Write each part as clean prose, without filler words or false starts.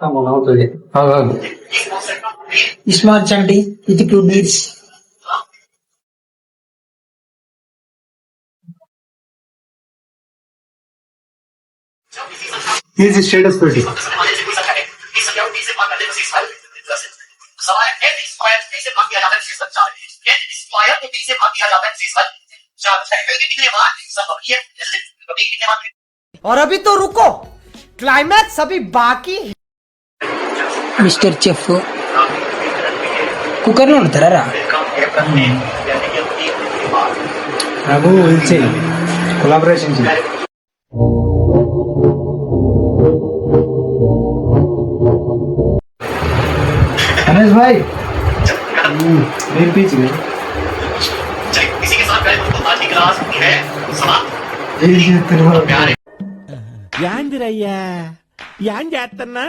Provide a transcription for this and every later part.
అవుతుంది. Smart Chanti with 2 beats. Easy status పెట్టి और अभी तो रुको, क्लाइमैक्स अभी बाकी है. మిస్టర్ చెఫ్ కుక్కర్లో వండుతారా? నాకు ఇచ్చే కొలాబరేషన్ చేయి. అనేష్ భాయ్ నేర్పించి యాందిరయ్యా యాం చేస్తున్నా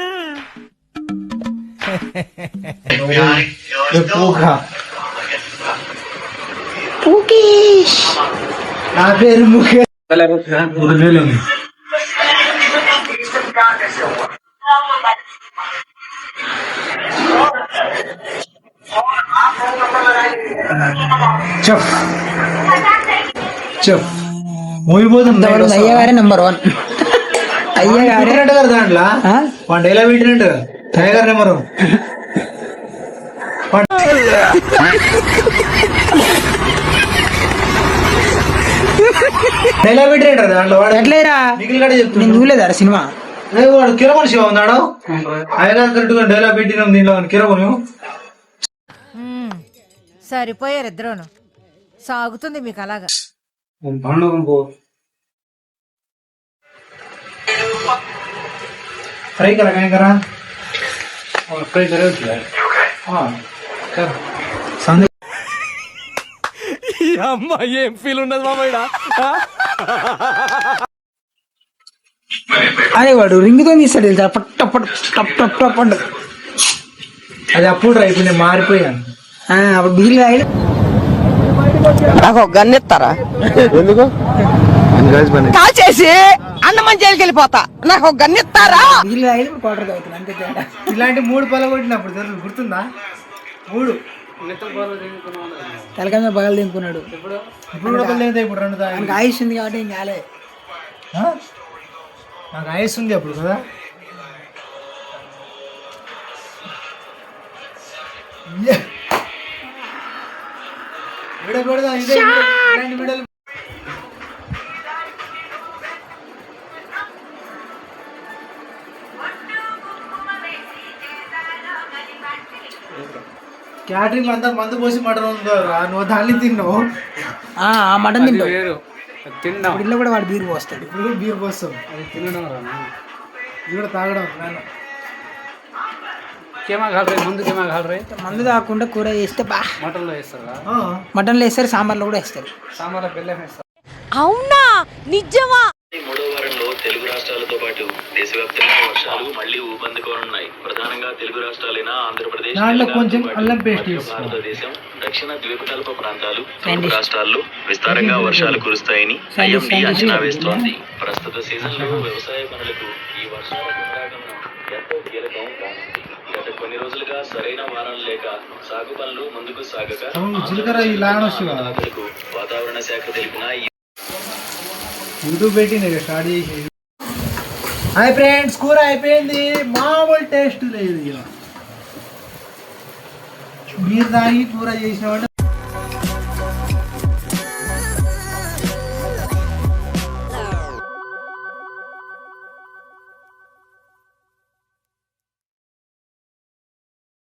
ముఖేష్ నా పేరు ముఖేష్. 3,000 ఉంది. చెఫ్ చెఫ్ మూవీ పోతుంది. అయ్యగారే నెంబర్ 1. అయ్యగారే గారు దాంట్లో వన్ డైలాగ్ పెట్టినట్టు అయ్యగారు నెంబరు. డైలాగ్ పెట్టినట్టు దాంట్లో వాడు ఎట్లేరా మిగిలిన కాడ చెప్తున్నాడు. నేను చూడలేదా సినిమా? వాడు కిరమని శివ ఉన్నాడు. అయ్యగారు కరెక్ట్గా డైలాగ్ పెట్టినాం దీంట్లో కిరమను. సరిపోయారు ఇద్దరును. సాగుతుంది మీకు అలాగా. పండు పో फ्राई करा क्या करा और फ्राई करे हाँ कर संदे అమ్మా ఏం ఫీల్ ఉన్నది మామయ్య. అరే వాడు రింగ్ తో తీస్తాడు తెలుసా? పట్ట పట్ట టప్ టప్ టప్ అంట. అది అప్పుడు అయిపోయింది మారిపోయాను. అప్పుడు బిగిలి రాయలు నాకు గన్నెత్తారా? ఎందుకు కాల్ చేసి అన్నమని జైలుకి వెళ్ళిపోతా. నాకు గన్నెత్తారా? బిగిలి రాయలు క్వార్టర్ అవుతుంది అంతే తేడా. ఇలాంటి 3 పల కొట్టినప్పుడు తెలుసు గుర్తుందా? 3 తలకాయ మీద బగలు దింపుకున్నాడు. ఇప్పుడు కూడా పల్లె ఇప్పుడు 2 ఆయనకు ఆయుష్ ఉంది కాబట్టి ఏం కాలే. నాకు ఆయుస్ ఉంది అప్పుడు కదా. వీడియో పెడదా ఇదే ఇలాంటి వీడియోలు. క్యాటరింగ్ అంతా మందు పోసి మటన్ ఉందో నువ్వు దాన్ని తిన్నావు. ఆ మటన్ తింటావు. తిన్నాం ఇట్లా కూడా వాడు బీరు పోస్తాడు. ఇప్పుడు కూడా బీర్ పోస్తాం. అది తినడం రా ఇది కూడా తాగడం నాన్న. కేమా కాల్ రే ముందు కేమా కాల్ రే మందు తాకుండా కూర చేస్తే బా. మటన్లో వేస్తారా? మటన్లో వేస్తారు, సాంబార్లో కూడా వేస్తారు. సాంబార్లో బెల్లం వేస్తారు. అవునా? నిజమా? మూడో వారంలో తెలుగు రాష్ట్రాలతో పాటు దేశవ్యాప్తంగా వర్షాలు మళ్లీ ఊపందుకోనున్నాయి. ప్రధానంగా తెలుగు రాష్ట్రాలైన ఆంధ్రప్రదేశ్, దాంట్లో కొంచెం అల్లం పేస్ట్ మధ్య వేసుకో. భారతదేశం, దక్షిణ ద్వీపకల్ప ప్రాంతాలు, తూర్పు రాష్ట్రాల్లో విస్తారంగా వర్షాలు కురుస్తాయని ఐఎండీ అంచనా వేస్తోంది. ప్రస్తుత సీజన్లో వ్యవసాయ పనులకు ఈ వర్షాల పునరాగమనం ఎంతో కీలకం కానుంది. గత కొన్ని రోజులుగా సరైన వానలు లేక సాగు పనులు ముందుకు సాగక జీలకర్ర ఇలాగనే వస్తుంది కదా. అధికారులకు వాతావరణ శాఖ తెలిపిన యూట్యూబ్ పెట్టి నేను స్టార్ట్ చేసి. హాయ్ ఫ్రెండ్స్, కూర అయిపోయింది. మామూలు టేస్ట్ లేదు. ఇక మీరు తాగి కూర చేసినామంటే